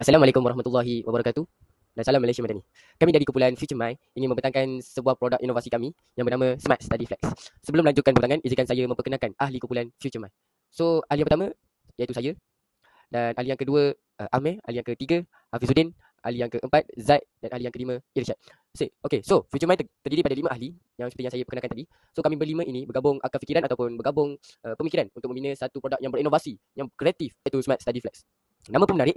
Assalamualaikum warahmatullahi wabarakatuh dan salam Malaysia Madani. Kami dari kumpulan Future Mind ingin membentangkan sebuah produk inovasi kami yang bernama Smart Study Flex. Sebelum melanjutkan pembentangan, izinkan saya memperkenalkan ahli kumpulan Future Mind. So, ahli yang pertama iaitu saya, dan ahli yang kedua Amir, ahli yang ketiga Hafizuddin, ahli yang keempat Zaid, dan ahli yang kelima Irsyad. Okay, so Future Mind terdiri pada 5 ahli yang seperti yang saya perkenalkan tadi. So kami berlima ini bergabung akal fikiran ataupun bergabung pemikiran untuk membina satu produk yang berinovasi, yang kreatif, iaitu Smart Study Flex. Nama pun menarik,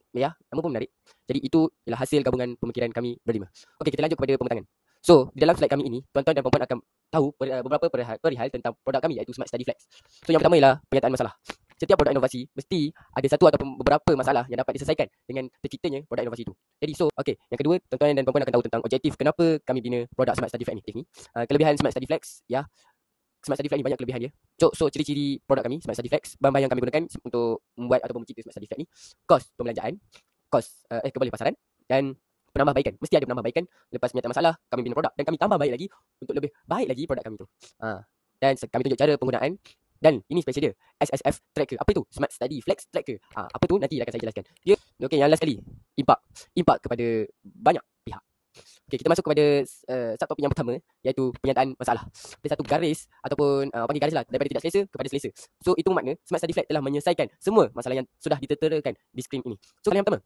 ya, nama pun menarik. Jadi itu ialah hasil gabungan pemikiran kami berlima. Okey, kita lanjut kepada pembentangan. So, di dalam slide kami ini, tuan-tuan dan puan-puan akan tahu beberapa perihal tentang produk kami iaitu Smart Study Flex. So, yang pertama ialah penyataan masalah. Setiap produk inovasi mesti ada satu ataupun beberapa masalah yang dapat diselesaikan dengan terciptanya produk inovasi itu. Jadi, so, okey, yang kedua, tuan-tuan dan puan-puan akan tahu tentang objektif kenapa kami bina produk Smart Study Flex ni. Kelebihan Smart Study Flex, ya. Smart Study Flex ni banyak kelebihan dia. So, ciri-ciri produk kami Smart Study Flex, bahan-bahan yang kami gunakan untuk membuat ataupun mencipta Smart Study Flex ni, kos pembelanjaan, kos kembali pasaran, dan penambahbaikan. Mesti ada penambahbaikan. Lepas penyataan masalah, kami bina produk dan kami tambah baik lagi untuk lebih baik lagi produk kami tu. Dan kami tunjuk cara penggunaan, dan ini special dia, SSF Tracker. Apa itu Smart Study Flex Tracker? Apa tu nanti akan saya jelaskan. Dia okey, yang last kali, impak kepada banyak pihak. Okey, kita masuk kepada subtopik yang pertama, iaitu penyataan masalah. Ada satu garis ataupun panggil garis lah, daripada tidak selesa kepada selesa. So itu makna Smart Study Flex telah menyelesaikan semua masalah yang sudah diterterakan di skrin ini. So yang pertama,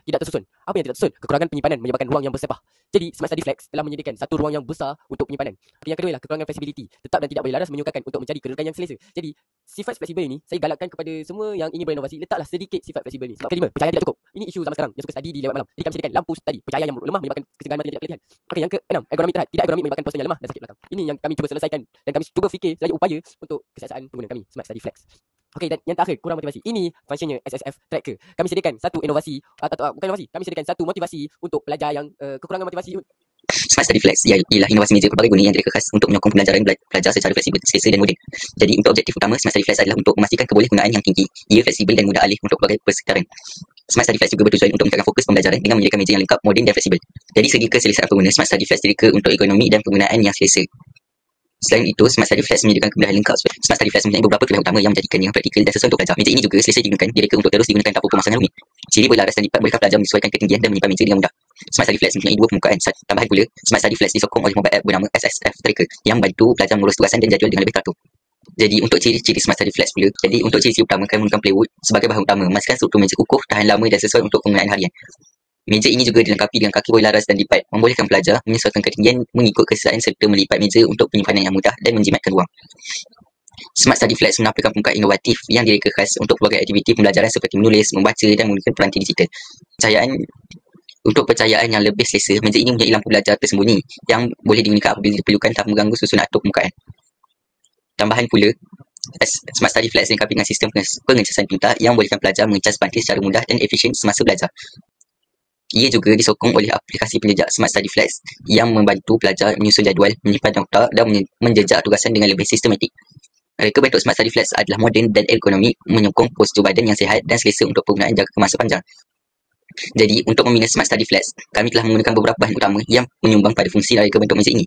tidak tersusun. Apa yang tidak tersusun? Kekurangan penyimpanan menyebabkan ruang yang bersepah. Jadi Smart Study Flex telah menyediakan satu ruang yang besar untuk penyimpanan. Yang kedua ialah kekurangan flexibility. Tetap dan tidak boleh laras menyukarkan untuk mencari kedudukan yang selesa. Jadi sifat fleksibel ini saya galakkan kepada semua yang ingin berinovasi, letaklah sedikit sifat fleksibel ini. Sebab kelima, pencahayaan tidak cukup. Ini isu zaman sekarang yang suka study di lewat malam. Jadi kami sediakan lampu study. Pencahayaan yang lemah menyebabkan kesegahan mata yang tidak keletihan. Okey, yang keenam, ergonomi terhad. Tidak ergonomi menyebabkan postur yang lemah dan sakit belakang. Ini yang kami cuba selesaikan dan kami cuba fikir selagi upaya untuk kesiasaan pengguna kami Smart Study Flex. Okey, dan yang terakhir, kurang motivasi. Ini functionnya SSF Tracker. Kami sediakan satu inovasi, atau bukan inovasi, kami sediakan satu motivasi untuk pelajar yang kekurangan motivasi. Smart Study Flex ialah inovasi meja pelbagai guna yang direka khas untuk menyokong pembelajaran pelajar secara fleksibel, selesa dan moden. Jadi untuk objektif utama Smart Study Flex adalah untuk memastikan kebolehgunaan yang tinggi, ia fleksibel dan mudah alih untuk pelbagai persekitaran. Smart Study Flex juga bertujuan untuk meningkatkan fokus pembelajaran dengan menyediakan meja yang lengkap, moden dan fleksibel. Dari segi keselesaan pengguna, Smart Study Flex direka untuk ergonomi dan penggunaan yang selesa. Selain itu, Smart Study Flex menyediakan kemudahan lengkap. Smart Study Flex mempunyai beberapa kelebihan utama yang menjadikannya praktikal dan sesuai untuk pelajar. Meja ini juga selesa digunakan, direka untuk terus digunakan tanpa pemasangan rumit. Ciri berlaras dan lipat, bolehkah pelajar menyesuaikan ketinggian dan menyimpan meja dengan mudah. Smart Study Flex mempunyai dua permukaan. Tambahan pula, Smart Study Flex disokong oleh mobile app bernama SSF Tracker yang membantu pelajar mengurus tugasan dan jadual dengan lebih teratur. Jadi untuk ciri-ciri Smart Study Flex pula, jadi untuk ciri-ciri utama, kami menggunakan plywood sebagai bahan utama, memastikan struktur meja kukuh, tahan lama dan sesuai untuk penggunaan harian. Meja ini juga dilengkapi dengan kaki boi laras dan lipat, membolehkan pelajar menyesuaikan ketinggian mengikut keselesaan serta melipat meja untuk penyimpanan yang mudah dan menjimatkan ruang. Smart Study Flex menampilkan permukaan inovatif yang direka khas untuk pelbagai aktiviti pembelajaran seperti menulis, membaca dan menggunakan peranti digital. Untuk percayaan yang lebih selesa, meja ini mempunyai lampu belajar tersembunyi yang boleh digunakan apabila diperlukan tanpa mengganggu susunan atur permukaan. Tambahan pula, Smart Study Flex dilengkapi dengan sistem pengecasan tinta yang membolehkan pelajar mengecas bantis secara mudah dan efisien semasa belajar. Ia juga disokong oleh aplikasi penjejak Smart Study Flex yang membantu pelajar menyusun jadual, menyimpan nota dan menjejak tugasan dengan lebih sistematik. Reka bentuk Smart Study Flex adalah moden dan ergonomi, menyokong postur badan yang sihat dan selesa untuk penggunaan jangka masa panjang. Jadi, untuk membina Smart Study Flex, kami telah menggunakan beberapa bahan utama yang menyumbang pada fungsi reka bentuk meja ini.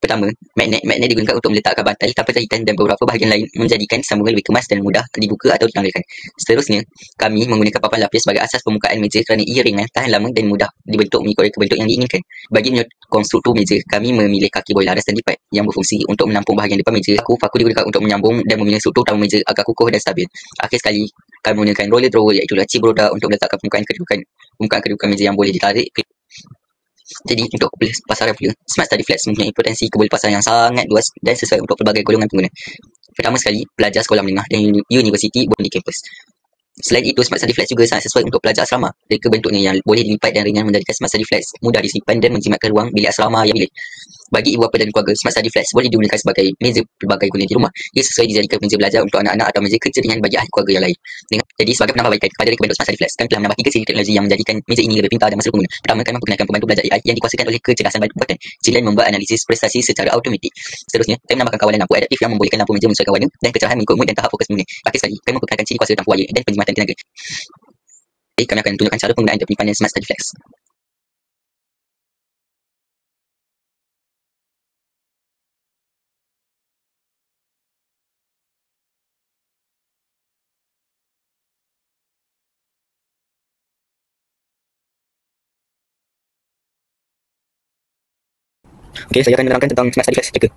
Pertama, magnet. Magnet digunakan untuk meletakkan bantal tanpa jahitan dan beberapa bahagian lain, menjadikan sambungan lebih kemas dan mudah dibuka atau ditanggalkan. Seterusnya, kami menggunakan papan lapis sebagai asas permukaan meja kerana ia ringan, tahan lama dan mudah dibentuk mengikut reka bentuk yang diinginkan. Bagi menyokong struktur meja, kami memilih kaki boi laras dan lipat yang berfungsi untuk menampung bahagian depan meja. Paku digunakan untuk menyambung dan membina struktur utama meja agar kukuh dan stabil. Akhir sekali, kami menggunakan roller drawer iaitu laci beroda untuk meletakkan permukaan kedudukan meja yang boleh ditarik. Jadi untuk pasaran pula, Smart Study Flex mempunyai potensi kebun pasaran yang sangat luas dan sesuai untuk pelbagai golongan pengguna. Pertama sekali, pelajar sekolah menengah dan universiti di kampus. Selain itu, Smart Study Flex juga sangat sesuai untuk pelajar asrama. Reka bentuknya yang boleh dilipat dan ringan menjadikan Smart Study Flex mudah disimpan dan menjimatkan ruang bilik asrama yang bilik. Bagi ibu bapa dan keluarga, Smart Study Flex boleh digunakan sebagai meja pelbagai guna di rumah. Ia sesuai dijadikan meja belajar untuk anak-anak atau meja kerja ringan bagi ahli keluarga yang lain. Jadi sebagai penambahbaikan kepada reka bentuk Smart Study Flex, kami telah menambah 3 siri teknologi yang menjadikan meja ini lebih pintar dan masuk pengguna. Pertama, kami memperkenalkan pembantu belajar AI yang dikuasakan oleh kecerdasan buatan. Selain membuat analisis prestasi secara automatik. Seterusnya, kami menambahkan kawalan lampu adaptif yang membolehkan lampu meja menyesuaikan warna dan kecerahan mengikut mood dan tahap fokus pengguna. Akhir sekali, kami memperkenalkan ciri kuasa tanpa wayar dan penjimatan tenaga. Kami akan tunjukkan cara penggunaan dan penyimpanan Smart Study Flex. Okey, saya akan menerangkan tentang Smart Study Flex Tracker.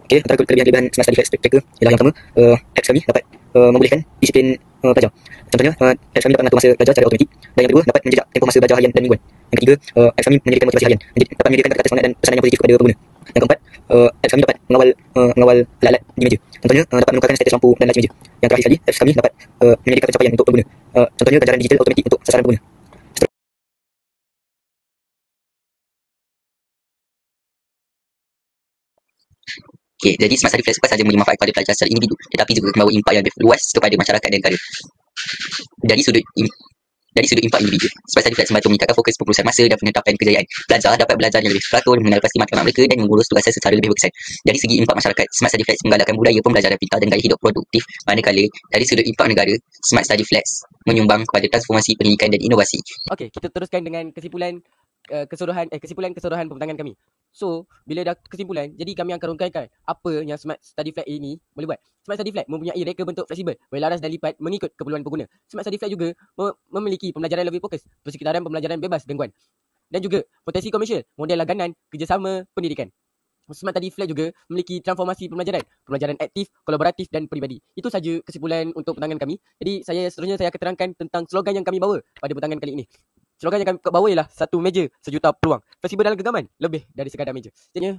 Okey, antara kelebihan Smart Study Flex Tracker ialah yang pertama, apps kami dapat membolehkan disiplin pelajar. Contohnya, apps kami dapat mengatur masa belajar secara automatik, dan yang kedua dapat menjejak tempoh masa belajar harian dan mingguan. Yang ketiga, apps kami menyediakan motivasi harian, dapat menyediakan kata-kata semangat dan pesanan yang positif kepada pengguna. Yang keempat, apps kami dapat mengawal alat-alat di meja. Contohnya, dapat menukarkan status lampu dan laci meja. Yang terakhir sekali, apps kami dapat menyediakan pencapaian untuk pengguna. Contohnya, ganjaran digital automatik untuk sasaran pengguna. Okey, jadi Smart Study Flex bukan sahaja memberi manfaat kepada pelajar secara individu, tetapi juga membawa impak yang lebih luas kepada masyarakat dan negara. Dari sudut impak individu, Smart Study Flex membantu meningkatkan fokus pengurusan masa dan penetapan kejayaan. Pelajar dapat belajar yang lebih teratur, mengenal pasti matlamat mereka dan mengurus tugasnya secara lebih berkesan. Dari segi impak masyarakat, Smart Study Flex menggalakkan budaya pembelajaran pintar dan gaya hidup produktif. Manakala, dari sudut impak negara, Smart Study Flex menyumbang kepada transformasi pendidikan dan inovasi. Okey, kita teruskan dengan kesimpulan keseluruhan pembentangan kami. So, bila dah kesimpulan, jadi kami akan rungkaikan apa yang Smart Study Flex ini boleh buat. Smart Study Flex mempunyai reka bentuk fleksibel, boleh laras dan lipat mengikut keperluan pengguna. Smart Study Flex juga memiliki pembelajaran lebih fokus, persekitaran pembelajaran bebas gangguan. Dan juga potensi komersial, model langganan, kerjasama pendidikan. Smart Study Flex juga memiliki transformasi pembelajaran aktif, kolaboratif dan peribadi. Itu saja kesimpulan untuk pentangan kami. Jadi seterusnya saya akan terangkan tentang slogan yang kami bawa pada pentangan kali ini. Slogan yang kami bawa ialah satu meja, sejuta peluang. Fleksibel dalam genggaman, lebih dari sekadar meja. Jadinya,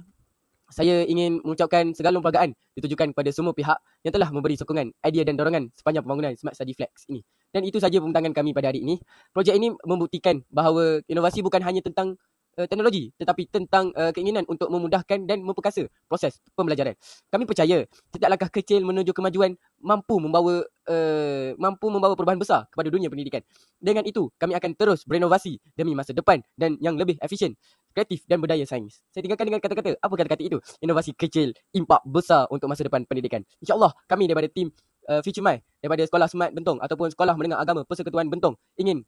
saya ingin mengucapkan segala penghargaan ditujukan kepada semua pihak yang telah memberi sokongan, idea dan dorongan sepanjang pembangunan Smart Study Flex ini. Dan itu saja pembentangan kami pada hari ini. Projek ini membuktikan bahawa inovasi bukan hanya tentang teknologi, tetapi tentang keinginan untuk memudahkan dan memperkasa proses pembelajaran. Kami percaya setiap langkah kecil menuju kemajuan mampu membawa perubahan besar kepada dunia pendidikan. Dengan itu, kami akan terus berinovasi demi masa depan dan yang lebih efisien, kreatif dan berdaya sains. Saya tinggalkan dengan kata-kata. Apa kata-kata itu? Inovasi kecil, impak besar untuk masa depan pendidikan. InsyaAllah, kami daripada tim Future My, daripada Sekolah Smart Bentong ataupun Sekolah Menengah Agama Persekutuan Bentong, ingin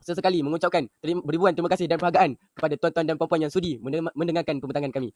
sesekali mengucapkan beribuan terima kasih dan penghargaan kepada tuan-tuan dan puan-puan yang sudi mendengarkan pembentangan kami.